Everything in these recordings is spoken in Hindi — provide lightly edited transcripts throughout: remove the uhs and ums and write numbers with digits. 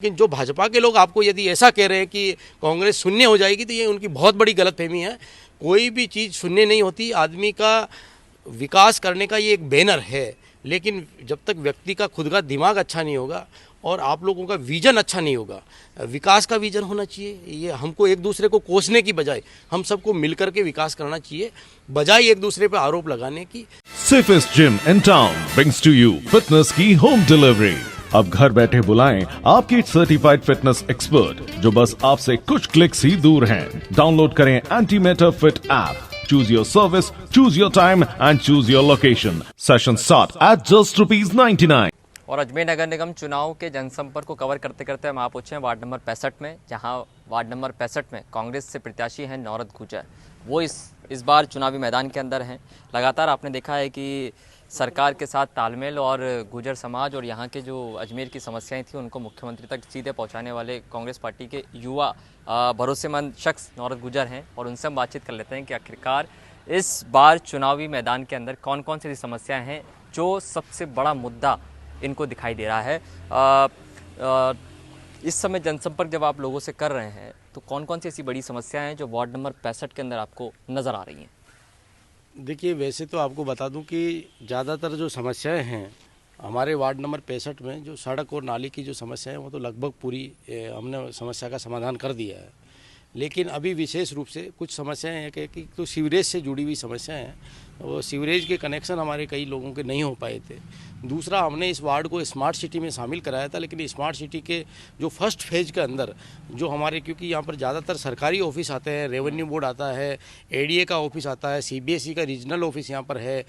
लेकिन जो भाजपा के लोग आपको यदि ऐसा कह रहे हैं कि कांग्रेस शून्य हो जाएगी तो ये उनकी बहुत बड़ी गलतफहमी है। कोई भी चीज़ शून्य नहीं होती। आदमी का विकास करने का ये एक बैनर है, लेकिन जब तक व्यक्ति का खुद का दिमाग अच्छा नहीं होगा और आप लोगों का विजन अच्छा नहीं होगा, विकास का विजन होना चाहिए। ये हमको एक दूसरे को कोसने की बजाय हम सबको मिलकर के विकास करना चाहिए, बजाय एक दूसरे पर आरोप लगाने की। Safest gym in town brings to you fitness की home delivery। अब घर बैठे बुलाएं आपकी सर्टिफाइड फिटनेस एक्सपर्ट जो बस आपसे कुछ क्लिक्स ही दूर हैं। डाउनलोड करें Antimatter Fit app. Choose your service, choose your time and choose your location. Sessions start at just ₹99। और अजमेर नगर निगम चुनाव के जनसंपर्क को कवर करते करते हम आ पहुँचे हैं वार्ड नंबर 65 में, जहां वार्ड नंबर 65 में कांग्रेस से प्रत्याशी हैं नौरत गुजर। वो इस बार चुनावी मैदान के अंदर हैं। लगातार आपने देखा है कि सरकार के साथ तालमेल और गुजर समाज और यहाँ के जो अजमेर की समस्याएं थी उनको मुख्यमंत्री तक सीधे पहुँचाने वाले कांग्रेस पार्टी के युवा भरोसेमंद शख्स नौरत गुजर हैं। और उनसे हम बातचीत कर लेते हैं कि आखिरकार इस बार चुनावी मैदान के अंदर कौन कौन सी समस्याएँ हैं, जो सबसे बड़ा मुद्दा इनको दिखाई दे रहा है। इस समय जनसंपर्क जब आप लोगों से कर रहे हैं तो कौन कौन सी ऐसी बड़ी समस्याएं हैं जो वार्ड नंबर 65 के अंदर आपको नज़र आ रही हैं? देखिए, वैसे तो आपको बता दूं कि ज़्यादातर जो समस्याएं हैं हमारे वार्ड नंबर 65 में, जो सड़क और नाली की जो समस्या है वो तो लगभग पूरी हमने समस्या का समाधान कर दिया है। लेकिन अभी विशेष रूप से कुछ समस्याएं हैं कि तो सीवरेज से जुड़ी हुई समस्याएं हैं। वो सीवरेज के कनेक्शन हमारे कई लोगों के नहीं हो पाए थे। दूसरा, हमने इस वार्ड को स्मार्ट सिटी में शामिल कराया था, लेकिन स्मार्ट सिटी के जो फर्स्ट फेज के अंदर जो हमारे, क्योंकि यहाँ पर ज़्यादातर सरकारी ऑफिस आते हैं, रेवेन्यू बोर्ड आता है, एडीए का ऑफिस आता है, सीबीएसई का रीजनल ऑफिस यहाँ पर है,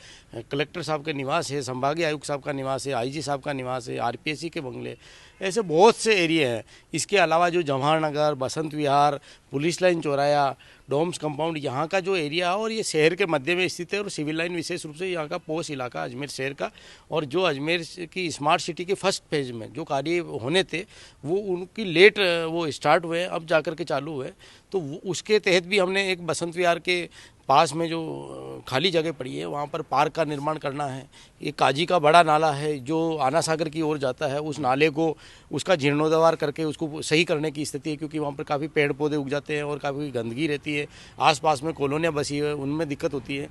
कलेक्टर साहब के निवास है, संभागीय आयुक्त साहब का निवास है, आईजी साहब का निवास है, आरपीएससी के बंगले, ऐसे बहुत से एरिया हैं। इसके अलावा जो Jawahar Nagar, Basant Vihar, police line चौराया, Doms compound, यहाँ का जो एरिया है और ये शहर के मध्य में स्थित है। और सिविल लाइन विशेष रूप से यहाँ का पोस्ट इलाका अजमेर शहर का, और जो अजमेर की स्मार्ट सिटी के फर्स्ट फेज में जो कार्य होने थे वो उनकी लेट वो स्टार्ट हुए, अब जाकर के चालू हुए। तो उसके तहत भी हमने एक बसंत विहार के पास में जो खाली जगह पड़ी है वहाँ पर पार्क का निर्माण करना है। एक काजी का बड़ा नाला है जो आना सागर की ओर जाता है, उस नाले को उसका जीर्णोद्धार करके उसको सही करने की स्थिति है, क्योंकि वहाँ पर काफ़ी पेड़ पौधे उग जाते हैं और काफ़ी गंदगी रहती है, आसपास में कॉलोनियाँ बसी है, उनमें दिक्कत होती है।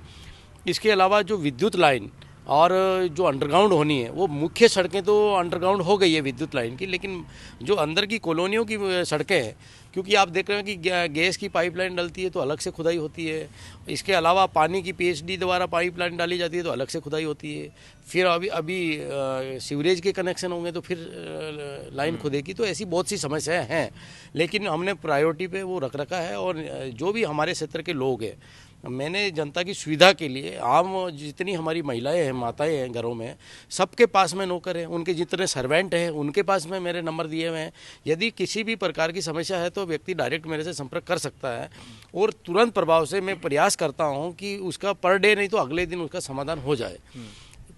इसके अलावा जो विद्युत लाइन और जो अंडरग्राउंड होनी है, वो मुख्य सड़कें तो अंडरग्राउंड हो गई है विद्युत लाइन की, लेकिन जो अंदर की कॉलोनियों की सड़कें हैं, क्योंकि आप देख रहे हैं कि गैस की पाइपलाइन डलती है तो अलग से खुदाई होती है। इसके अलावा पानी की पीएचडी द्वारा पाइपलाइन डाली जाती है तो अलग से खुदाई होती है। फिर अभी सीवरेज के कनेक्शन होंगे तो फिर लाइन खुदेगी। तो ऐसी बहुत सी समस्याएं हैं, लेकिन हमने प्रायोरिटी पे वो रख रखा है। और जो भी हमारे क्षेत्र के लोग हैं, मैंने जनता की सुविधा के लिए आम जितनी हमारी महिलाएं हैं, माताएं हैं घरों में, सबके पास में नौकर हैं, उनके जितने सर्वेंट हैं उनके पास में मेरे नंबर दिए हुए हैं। यदि किसी भी प्रकार की समस्या है तो व्यक्ति डायरेक्ट मेरे से संपर्क कर सकता है और तुरंत प्रभाव से मैं प्रयास करता हूं कि उसका पर डे नहीं तो अगले दिन उसका समाधान हो जाए।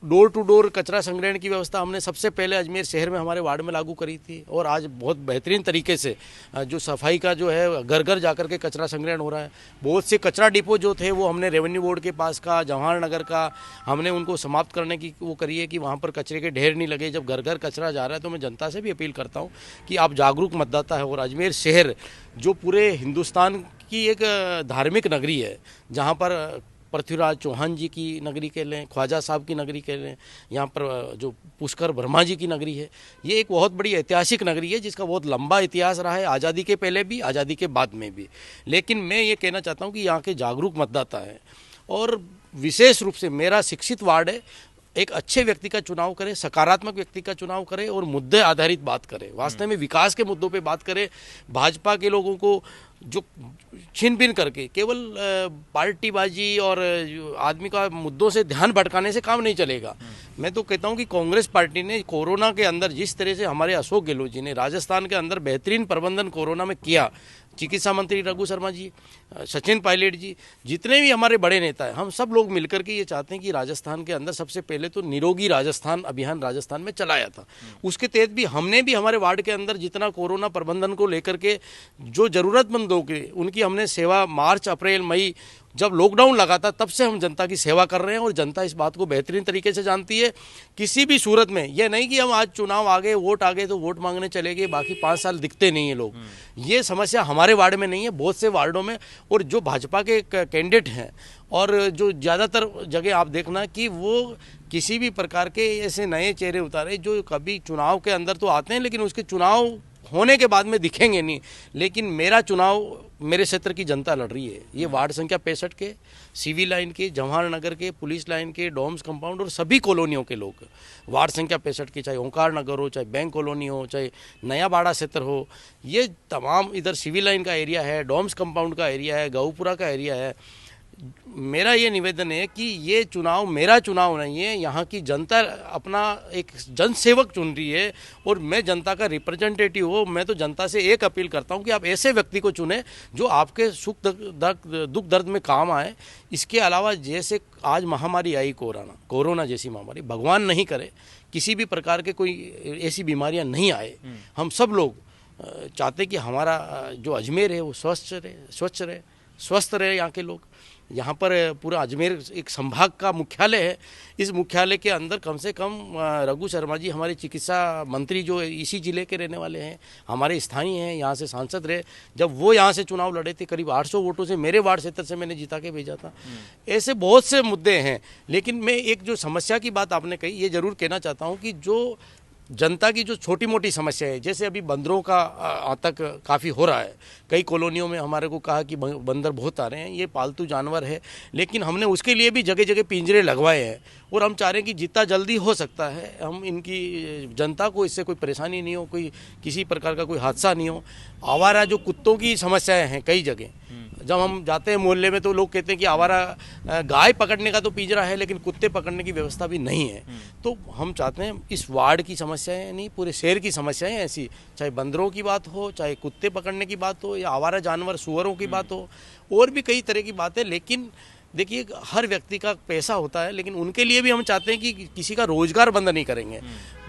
डोर टू डोर कचरा संग्रहण की व्यवस्था हमने सबसे पहले अजमेर शहर में हमारे वार्ड में लागू करी थी, और आज बहुत बेहतरीन तरीके से जो सफाई का जो है घर घर जाकर के कचरा संग्रहण हो रहा है। बहुत से कचरा डिपो जो थे वो हमने रेवेन्यू बोर्ड के पास का, जवाहर नगर का, हमने उनको समाप्त करने की वो करी है कि वहाँ पर कचरे के ढेर नहीं लगे। जब घर घर कचरा जा रहा है तो मैं जनता से भी अपील करता हूँ कि आप जागरूक मतदाता है। और अजमेर शहर जो पूरे हिंदुस्तान की एक धार्मिक नगरी है, जहाँ पर पृथ्वीराज चौहान जी की नगरी कह लें, ख्वाजा साहब की नगरी कह लें, यहाँ पर जो पुष्कर ब्रह्मा जी की नगरी है, ये एक बहुत बड़ी ऐतिहासिक नगरी है जिसका बहुत लंबा इतिहास रहा है, आज़ादी के पहले भी, आज़ादी के बाद में भी। लेकिन मैं ये कहना चाहता हूँ कि यहाँ के जागरूक मतदाता हैं, और विशेष रूप से मेरा शिक्षित वार्ड है। एक अच्छे व्यक्ति का चुनाव करें, सकारात्मक व्यक्ति का चुनाव करें और मुद्दे आधारित बात करें, वास्तव में विकास के मुद्दों पे बात करें। भाजपा के लोगों को जो छीन बीन करके केवल पार्टीबाजी और आदमी का मुद्दों से ध्यान भटकाने से काम नहीं चलेगा। मैं तो कहता हूं कि कांग्रेस पार्टी ने कोरोना के अंदर जिस तरह से हमारे अशोक गहलोत जी ने राजस्थान के अंदर बेहतरीन प्रबंधन कोरोना में किया, चिकित्सा मंत्री रघु शर्मा जी, सचिन पायलट जी, जितने भी हमारे बड़े नेता हैं, हम सब लोग मिलकर के ये चाहते हैं कि राजस्थान के अंदर सबसे पहले तो निरोगी राजस्थान अभियान राजस्थान में चलाया था। उसके तहत भी हमने भी हमारे वार्ड के अंदर जितना कोरोना प्रबंधन को लेकर के जो ज़रूरतमंद लोग उनकी हमने सेवा मार्च, अप्रैल, मई जब लॉकडाउन लगा था तब से हम जनता की सेवा कर रहे हैं और जनता इस बात को बेहतरीन तरीके से जानती है। किसी भी सूरत में यह नहीं कि हम आज चुनाव आ गए, वोट आ गए तो वोट मांगने चले गए, बाकी 5 साल दिखते नहीं है लोग। ये समस्या हमारे वार्ड में नहीं है, बहुत से वार्डों में। और जो भाजपा के कैंडिडेट हैं और जो ज़्यादातर जगह आप देखना कि वो किसी भी प्रकार के ऐसे नए चेहरे उतारे जो कभी चुनाव के अंदर तो आते हैं लेकिन उसके चुनाव होने के बाद में दिखेंगे नहीं। लेकिन मेरा चुनाव मेरे क्षेत्र की जनता लड़ रही है। ये वार्ड संख्या 65 के, सीवी लाइन के, जवाहर नगर के, पुलिस लाइन के, डोम्स कंपाउंड और सभी कॉलोनियों के लोग, वार्ड संख्या 65 की, चाहे ओंकार नगर हो, चाहे बैंक कॉलोनी हो, चाहे नया बाड़ा क्षेत्र हो, ये तमाम इधर सीवी लाइन का एरिया है, डोम्स कंपाउंड का एरिया है, गऊपुरा का एरिया है। मेरा ये निवेदन है कि ये चुनाव मेरा चुनाव नहीं है, यहाँ की जनता अपना एक जनसेवक चुन रही है और मैं जनता का रिप्रेजेंटेटिव हूँ। मैं तो जनता से एक अपील करता हूँ कि आप ऐसे व्यक्ति को चुने जो आपके दुख दर्द में काम आए। इसके अलावा जैसे आज महामारी आई कोरोना जैसी महामारी, भगवान नहीं करे किसी भी प्रकार के कोई ऐसी बीमारियाँ नहीं आए। हम सब लोग चाहते कि हमारा जो अजमेर है वो स्वच्छ रहे, स्वस्थ रहे। यहाँ के लोग, यहाँ पर पूरा अजमेर एक संभाग का मुख्यालय है। इस मुख्यालय के अंदर कम से कम रघु शर्मा जी हमारे चिकित्सा मंत्री जो इसी ज़िले के रहने वाले हैं, हमारे स्थानीय हैं, यहाँ से सांसद रहे। जब वो यहाँ से चुनाव लड़े थे करीब 800 वोटों से मेरे वार्ड क्षेत्र से मैंने जिता के भेजा था। ऐसे बहुत से मुद्दे हैं। लेकिन मैं एक जो समस्या की बात आपने कही ये ज़रूर कहना चाहता हूँ कि जो जनता की जो छोटी मोटी समस्या है, जैसे अभी बंदरों का आतंक काफ़ी हो रहा है। कई कॉलोनियों में हमारे को कहा कि बंदर बहुत आ रहे हैं, ये पालतू जानवर है, लेकिन हमने उसके लिए भी जगह जगह पिंजरे लगवाए हैं और हम चाह रहे हैं कि जितना जल्दी हो सकता है हम इनकी जनता को इससे कोई परेशानी नहीं हो, कोई किसी प्रकार का कोई हादसा नहीं हो। आवारा जो कुत्तों की समस्याएं हैं कई जगह, जब हम जाते हैं मोहल्ले में तो लोग कहते हैं कि आवारा गाय पकड़ने का तो पिंजरा है लेकिन कुत्ते पकड़ने की व्यवस्था भी नहीं है। तो हम चाहते हैं इस वार्ड की समस्याएं नहीं, पूरे शहर की समस्याएं ऐसी, चाहे बंदरों की बात हो, चाहे कुत्ते पकड़ने की बात हो, या आवारा जानवर सुअरों की बात हो, और भी कई तरह की बात है। लेकिन देखिए हर व्यक्ति का पैसा होता है, लेकिन उनके लिए भी हम चाहते हैं कि किसी का रोजगार बंद नहीं करेंगे।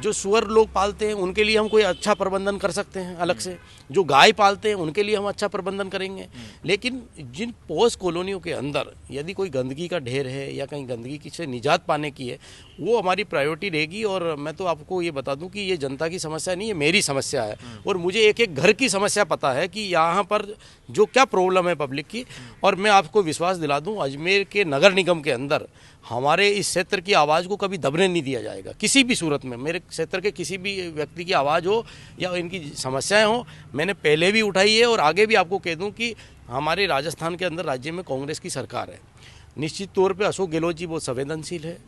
जो सुअर लोग पालते हैं उनके लिए हम कोई अच्छा प्रबंधन कर सकते हैं अलग से, जो गाय पालते हैं उनके लिए हम अच्छा प्रबंधन करेंगे। लेकिन जिन पोस्ट कॉलोनियों के अंदर यदि कोई गंदगी का ढेर है या कहीं गंदगी से निजात पाने की है, वो हमारी प्रायोरिटी रहेगी। और मैं तो आपको ये बता दूं कि ये जनता की समस्या नहीं है, मेरी समस्या है। और मुझे एक एक घर की समस्या पता है कि यहाँ पर जो क्या प्रॉब्लम है पब्लिक की। और मैं आपको विश्वास दिला दूं, अजमेर के नगर निगम के अंदर हमारे इस क्षेत्र की आवाज़ को कभी दबने नहीं दिया जाएगा किसी भी सूरत में। मेरे क्षेत्र के किसी भी व्यक्ति की आवाज़ हो या इनकी समस्याएं हो, मैंने पहले भी उठाई है और आगे भी आपको कह दूं कि हमारे राजस्थान के अंदर राज्य में कांग्रेस की सरकार है। निश्चित तौर पे अशोक गहलोत जी बहुत संवेदनशील है।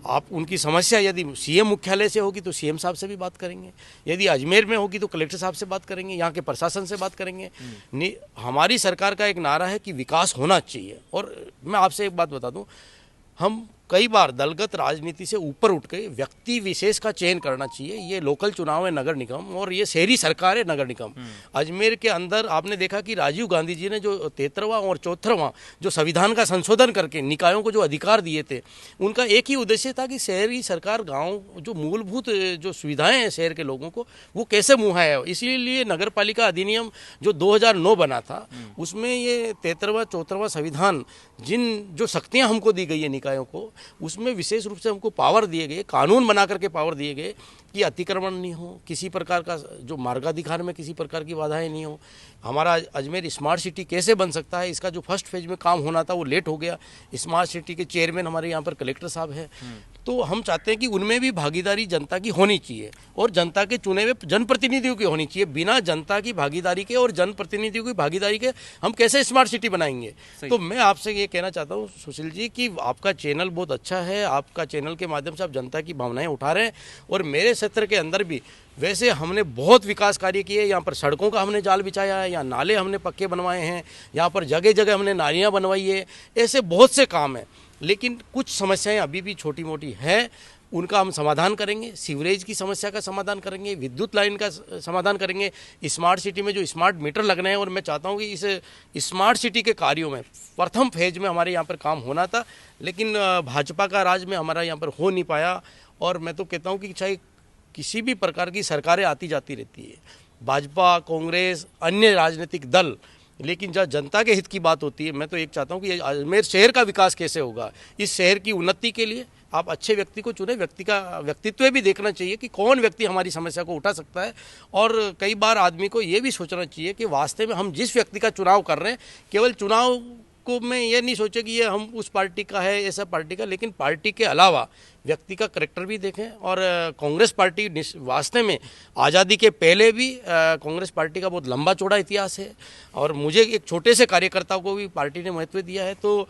आप उनकी समस्या यदि सीएम मुख्यालय से होगी तो सीएम साहब से भी बात करेंगे, यदि अजमेर में होगी तो कलेक्टर साहब से बात करेंगे, यहाँ के प्रशासन से बात करेंगे। हमारी सरकार का एक नारा है कि विकास होना चाहिए। और मैं आपसे एक बात बता दूं, हम कई बार दलगत राजनीति से ऊपर उठ के व्यक्ति विशेष का चयन करना चाहिए। ये लोकल चुनाव है नगर निगम और ये शहरी सरकार है नगर निगम। अजमेर के अंदर आपने देखा कि राजीव गांधी जी ने जो 73वां और 74वां जो संविधान का संशोधन करके निकायों को जो अधिकार दिए थे, उनका एक ही उद्देश्य था कि शहरी सरकार गाँव जो मूलभूत जो सुविधाएं हैं शहर के लोगों को वो कैसे मुहैया हो। इसीलिए नगर पालिका अधिनियम जो 2009 बना था उसमें ये 73वां 74वां संविधान जिन जो शक्तियाँ हमको दी गई है निकायों को, उसमें विशेष रूप से हमको पावर दिए गए, कानून बना करके पावर दिए गए कि अतिक्रमण नहीं हो, किसी प्रकार का जो मार्गाधिकार में किसी प्रकार की बाधाएं नहीं हो। हमारा अजमेर स्मार्ट सिटी कैसे बन सकता है, इसका जो फर्स्ट फेज में काम होना था वो लेट हो गया। स्मार्ट सिटी के चेयरमैन हमारे यहाँ पर कलेक्टर साहब हैं। तो हम चाहते हैं कि उनमें भी भागीदारी जनता की होनी चाहिए और जनता के चुने हुए जनप्रतिनिधियों की होनी चाहिए। बिना जनता की भागीदारी के और जनप्रतिनिधियों की भागीदारी के हम कैसे स्मार्ट सिटी बनाएंगे। तो मैं आपसे ये कहना चाहता हूँ सुशील जी कि आपका चैनल बहुत अच्छा है, आपका चैनल के माध्यम से आप जनता की भावनाएं उठा रहे हैं। और मेरे क्षेत्र के अंदर भी वैसे हमने बहुत विकास कार्य किए। यहाँ पर सड़कों का हमने जाल बिछाया है, यहाँ नाले हमने पक्के बनवाए हैं, यहाँ पर जगह जगह हमने नालियाँ बनवाई है। ऐसे बहुत से काम हैं, लेकिन कुछ समस्याएं अभी भी छोटी मोटी हैं, उनका हम समाधान करेंगे। सीवरेज की समस्या का समाधान करेंगे, विद्युत लाइन का समाधान करेंगे, स्मार्ट सिटी में जो स्मार्ट मीटर लगने हैं। और मैं चाहता हूँ कि इस स्मार्ट सिटी के कार्यों में प्रथम फेज में हमारे यहाँ पर काम होना था, लेकिन भाजपा का राज में हमारा यहाँ पर हो नहीं पाया। और मैं तो कहता हूँ कि चाहे किसी भी प्रकार की सरकारें आती जाती रहती है, भाजपा, कांग्रेस, अन्य राजनीतिक दल, लेकिन जहाँ जनता के हित की बात होती है, मैं तो एक चाहता हूँ कि अजमेर शहर का विकास कैसे होगा, इस शहर की उन्नति के लिए आप अच्छे व्यक्ति को चुने। व्यक्ति का व्यक्तित्व भी देखना चाहिए कि कौन व्यक्ति हमारी समस्या को उठा सकता है। और कई बार आदमी को ये भी सोचना चाहिए कि वास्तव में हम जिस व्यक्ति का चुनाव कर रहे हैं, केवल चुनाव को मैं ये नहीं सोचे कि ये हम उस पार्टी का है, ऐसा पार्टी का, लेकिन पार्टी के अलावा व्यक्ति का करैक्टर भी देखें। और कांग्रेस पार्टी वास्तव में आज़ादी के पहले भी कांग्रेस पार्टी का बहुत लंबा चौड़ा इतिहास है, और मुझे एक छोटे से कार्यकर्ता को भी पार्टी ने महत्व दिया है। तो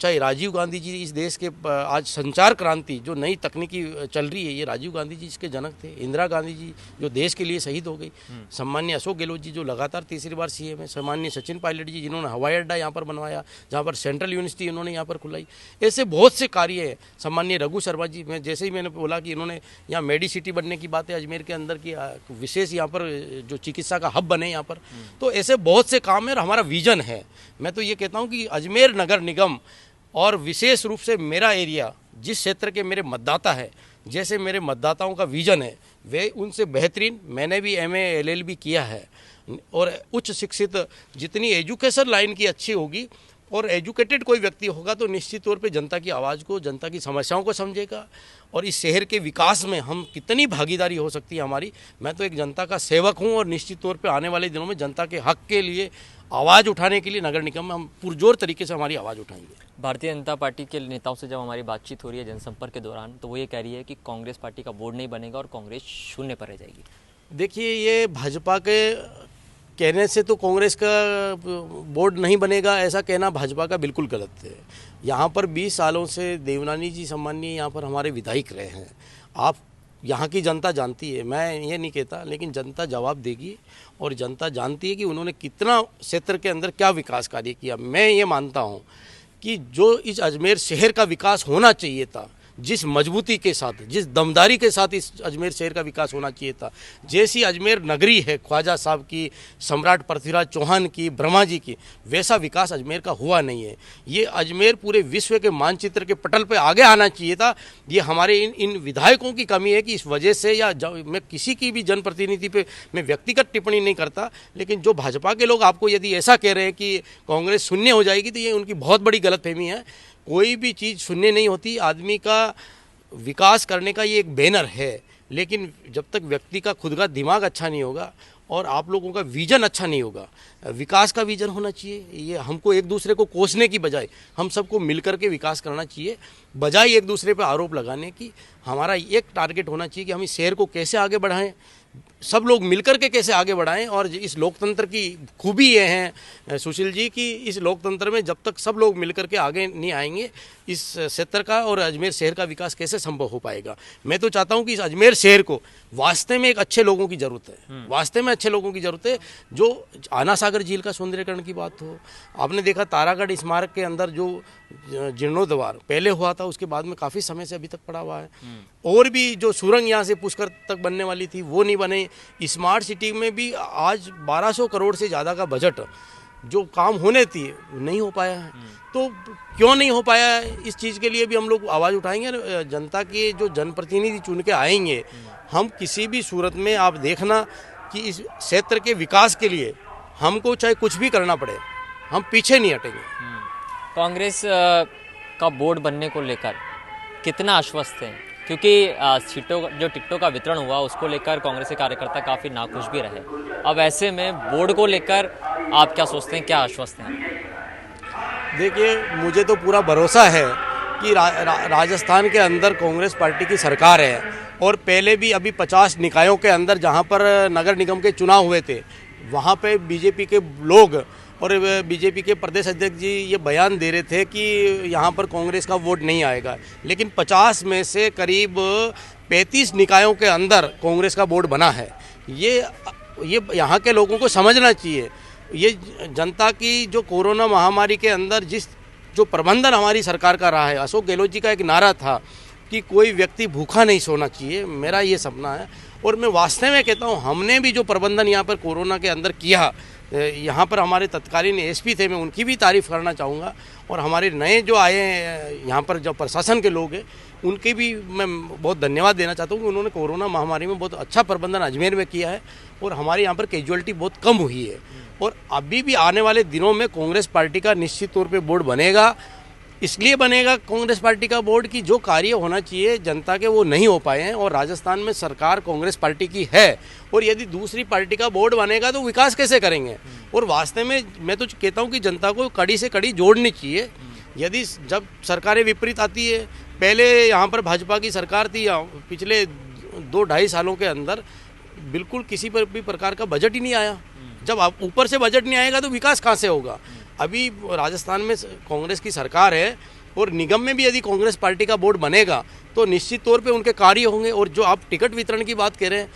चाहे राजीव गांधी जी इस देश के आज संचार क्रांति जो नई तकनीकी चल रही है, ये राजीव गांधी जी इसके जनक थे। इंदिरा गांधी जी जो देश के लिए शहीद हो गई, सम्मान्य अशोक गहलोत जी जो लगातार तीसरी बार सीएम है, सम्मान्य सचिन पायलट जी जिन्होंने हवाई अड्डा यहाँ पर बनवाया, जहाँ पर सेंट्रल यूनिवर्सिटी उन्होंने यहाँ पर खुलाई, ऐसे बहुत से कार्य हैं। सम्मान्य रघु शर्मा जी, मैं जैसे ही मैंने बोला कि इन्होंने यहाँ मेडिसिटी बनने की बात है अजमेर के अंदर की, विशेष यहाँ पर जो चिकित्सा का हब बने यहाँ पर, तो ऐसे बहुत से काम है और हमारा विजन है। मैं तो ये कहता हूँ कि अजमेर नगर निगम और विशेष रूप से मेरा एरिया, जिस क्षेत्र के मेरे मतदाता है, जैसे मेरे मतदाताओं का विजन है, वे उनसे बेहतरीन। मैंने भी MA LLB किया है, और उच्च शिक्षित जितनी एजुकेशन लाइन की अच्छी होगी और एजुकेटेड कोई व्यक्ति होगा तो निश्चित तौर पे जनता की आवाज़ को, जनता की समस्याओं को समझेगा, और इस शहर के विकास में हम कितनी भागीदारी हो सकती है हमारी। मैं तो एक जनता का सेवक हूँ, और निश्चित तौर पे आने वाले दिनों में जनता के हक के लिए आवाज़ उठाने के लिए नगर निगम में हम पुरजोर तरीके से हमारी आवाज़ उठाएंगे। भारतीय जनता पार्टी के नेताओं से जब हमारी बातचीत हो रही है जनसंपर्क के दौरान, तो वो ये कह रही है कि कांग्रेस पार्टी का बोर्ड नहीं बनेगा और कांग्रेस शून्य पर रह जाएगी। देखिए, ये भाजपा के कहने से तो कांग्रेस का बोर्ड नहीं बनेगा, ऐसा कहना भाजपा का बिल्कुल गलत है। यहाँ पर 20 सालों से देवनानी जी सम्मानीय यहाँ पर हमारे विधायक रहे हैं। आप यहाँ की जनता जानती है, मैं ये नहीं कहता, लेकिन जनता जवाब देगी, और जनता जानती है कि उन्होंने कितना क्षेत्र के अंदर क्या विकास कार्य किया। मैं ये मानता हूँ कि जो इस अजमेर शहर का विकास होना चाहिए था, जिस मजबूती के साथ, जिस दमदारी के साथ इस अजमेर शहर का विकास होना चाहिए था, जैसी अजमेर नगरी है ख्वाजा साहब की, सम्राट पृथ्वीराज चौहान की, ब्रह्मा जी की, वैसा विकास अजमेर का हुआ नहीं है। ये अजमेर पूरे विश्व के मानचित्र के पटल पे आगे आना चाहिए था। ये हमारे इन विधायकों की कमी है कि इस वजह से, या मैं किसी की भी जनप्रतिनिधि पे मैं व्यक्तिगत टिप्पणी नहीं करता, लेकिन जो भाजपा के लोग आपको यदि ऐसा कह रहे हैं कि कांग्रेस शून्य हो जाएगी, तो ये उनकी बहुत बड़ी गलतफहमी है। कोई भी चीज़ शून्य नहीं होती। आदमी का विकास करने का ये एक बैनर है, लेकिन जब तक व्यक्ति का खुद का दिमाग अच्छा नहीं होगा और आप लोगों का विजन अच्छा नहीं होगा, विकास का विजन होना चाहिए। ये हमको एक दूसरे को कोसने की बजाय हम सबको मिलकर के विकास करना चाहिए, बजाय एक दूसरे पर आरोप लगाने की। हमारा एक टारगेट होना चाहिए कि हम इस शहर को कैसे आगे बढ़ाएं, सब लोग मिलकर के कैसे आगे बढ़ाएं। और इस लोकतंत्र की खूबी ये है सुशील जी कि इस लोकतंत्र में जब तक सब लोग मिलकर के आगे नहीं आएंगे, इस क्षेत्र का और अजमेर शहर का विकास कैसे संभव हो पाएगा। मैं तो चाहता हूं कि इस अजमेर शहर को वास्तव में एक अच्छे लोगों की ज़रूरत है, वास्तव में अच्छे लोगों की ज़रूरत है। जो आना सागर झील का सौंदर्यीकरण की बात हो, आपने देखा तारागढ़ स्मारक के अंदर जो जीर्णोद्वार पहले हुआ था, उसके बाद में काफ़ी समय से अभी तक पड़ा हुआ है। और भी जो सुरंग यहाँ से पुष्कर तक बनने वाली थी वो नहीं बने। स्मार्ट सिटी में भी आज 1200 करोड़ से ज़्यादा का बजट जो काम होने थी नहीं हो पाया है। तो क्यों नहीं हो पाया है, इस चीज़ के लिए भी हम लोग आवाज़ उठाएंगे। जनता के जो जनप्रतिनिधि चुन के आएंगे, हम किसी भी सूरत में आप देखना कि इस क्षेत्र के विकास के लिए हमको चाहे कुछ भी करना पड़े, हम पीछे नहीं हटेंगे। कांग्रेस का बोर्ड बनने को लेकर कितना आश्वस्त हैं? क्योंकि सीटों जो टिकटों का वितरण हुआ उसको लेकर कांग्रेस के कार्यकर्ता काफ़ी नाखुश भी रहे। अब ऐसे में बोर्ड को लेकर आप क्या सोचते हैं, क्या आश्वस्त हैं? देखिए, मुझे तो पूरा भरोसा है कि राजस्थान के अंदर कांग्रेस पार्टी की सरकार है, और पहले भी अभी 50 निकायों के अंदर जहां पर नगर निगम के चुनाव हुए थे, वहां पे बीजेपी के लोग और बीजेपी के प्रदेश अध्यक्ष जी ये बयान दे रहे थे कि यहाँ पर कांग्रेस का वोट नहीं आएगा, लेकिन 50 में से करीब 35 निकायों के अंदर कांग्रेस का वोट बना है। ये यहाँ के लोगों को समझना चाहिए। ये जनता की जो कोरोना महामारी के अंदर जो प्रबंधन हमारी सरकार का रहा है, अशोक गहलोत जी का एक नारा था कि कोई व्यक्ति भूखा नहीं सोना चाहिए, मेरा ये सपना है। और मैं वास्तव में कहता हूँ, हमने भी जो प्रबंधन यहाँ पर कोरोना के अंदर किया, यहाँ पर हमारे तत्कालीन एसपी थे, मैं उनकी भी तारीफ़ करना चाहूँगा, और हमारे नए जो आए हैं यहाँ पर जो प्रशासन के लोग हैं उनके भी मैं बहुत धन्यवाद देना चाहता हूँ कि उन्होंने कोरोना महामारी में बहुत अच्छा प्रबंधन अजमेर में किया है और हमारे यहाँ पर कैजुअलिटी बहुत कम हुई है। और अभी भी आने वाले दिनों में कांग्रेस पार्टी का निश्चित तौर पे बोर्ड बनेगा। इसलिए बनेगा कांग्रेस पार्टी का बोर्ड कि जो कार्य होना चाहिए जनता के वो नहीं हो पाए हैं, और राजस्थान में सरकार कांग्रेस पार्टी की है, और यदि दूसरी पार्टी का बोर्ड बनेगा तो विकास कैसे करेंगे। और वास्तव में मैं तो कहता हूँ कि जनता को कड़ी से कड़ी जोड़नी चाहिए। यदि जब सरकारें विपरीत आती है, पहले यहाँ पर भाजपा की सरकार थी, पिछले 2-2.5 सालों के अंदर बिल्कुल किसी पर भी प्रकार का बजट ही नहीं आया। जब आप ऊपर से बजट नहीं आएगा तो विकास कहाँ से होगा। अभी राजस्थान में कांग्रेस की सरकार है, और निगम में भी यदि कांग्रेस पार्टी का बोर्ड बनेगा तो निश्चित तौर पे उनके कार्य होंगे। और जो आप टिकट वितरण की बात कह रहे हैं,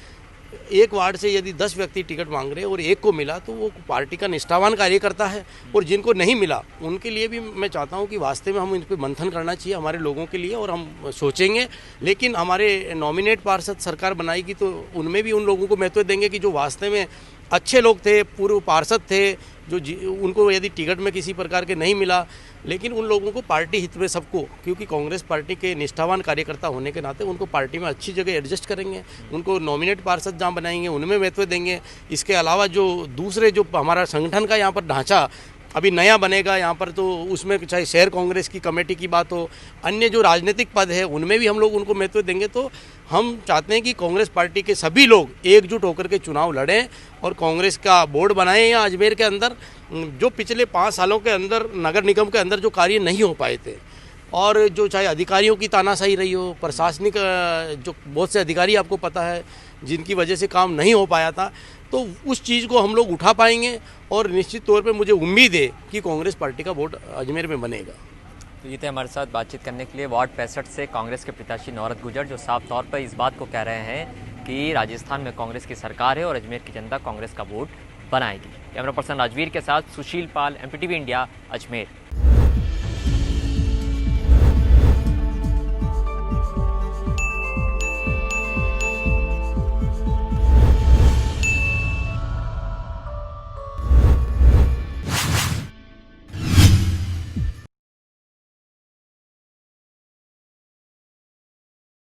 एक वार्ड से यदि 10 व्यक्ति टिकट मांग रहे हैं और एक को मिला तो वो पार्टी का निष्ठावान कार्य करता है, और जिनको नहीं मिला उनके लिए भी मैं चाहता हूं कि वास्तव में हम इन पर मंथन करना चाहिए हमारे लोगों के लिए, और हम सोचेंगे। लेकिन हमारे नॉमिनेट पार्षद सरकार बनाएगी तो उनमें भी उन लोगों को महत्व देंगे कि जो वास्तव में अच्छे लोग थे, पूर्व पार्षद थे, जो उनको यदि टिकट में किसी प्रकार के नहीं मिला, लेकिन उन लोगों को पार्टी हित में सबको, क्योंकि कांग्रेस पार्टी के निष्ठावान कार्यकर्ता होने के नाते उनको पार्टी में अच्छी जगह एडजस्ट करेंगे, उनको नॉमिनेट पार्षद जहाँ बनाएंगे उनमें महत्व देंगे। इसके अलावा जो दूसरे जो हमारा संगठन का यहाँ पर ढांचा अभी नया बनेगा यहाँ पर, तो उसमें चाहे शहर कांग्रेस की कमेटी की बात हो, अन्य जो राजनीतिक पद है उनमें भी हम लोग उनको महत्व देंगे। तो हम चाहते हैं कि कांग्रेस पार्टी के सभी लोग एकजुट होकर के चुनाव लड़ें और कांग्रेस का बोर्ड बनाएं यहाँ अजमेर के अंदर। जो पिछले 5 सालों के अंदर नगर निगम के अंदर जो कार्य नहीं हो पाए थे, और जो चाहे अधिकारियों की तानाशाही रही हो, प्रशासनिक जो बहुत से अधिकारी आपको पता है जिनकी वजह से काम नहीं हो पाया था, तो उस चीज़ को हम लोग उठा पाएंगे। और निश्चित तौर पे मुझे उम्मीद है कि कांग्रेस पार्टी का वोट अजमेर में बनेगा। तो ये थे हमारे साथ बातचीत करने के लिए वार्ड 65 से कांग्रेस के प्रत्याशी नौरत गुजर, जो साफ तौर पर इस बात को कह रहे हैं कि राजस्थान में कांग्रेस की सरकार है और अजमेर की जनता कांग्रेस का वोट बनाएगी। कैमरा पर्सन राजवीर के साथ सुशील पाल, MPTV इंडिया, अजमेर।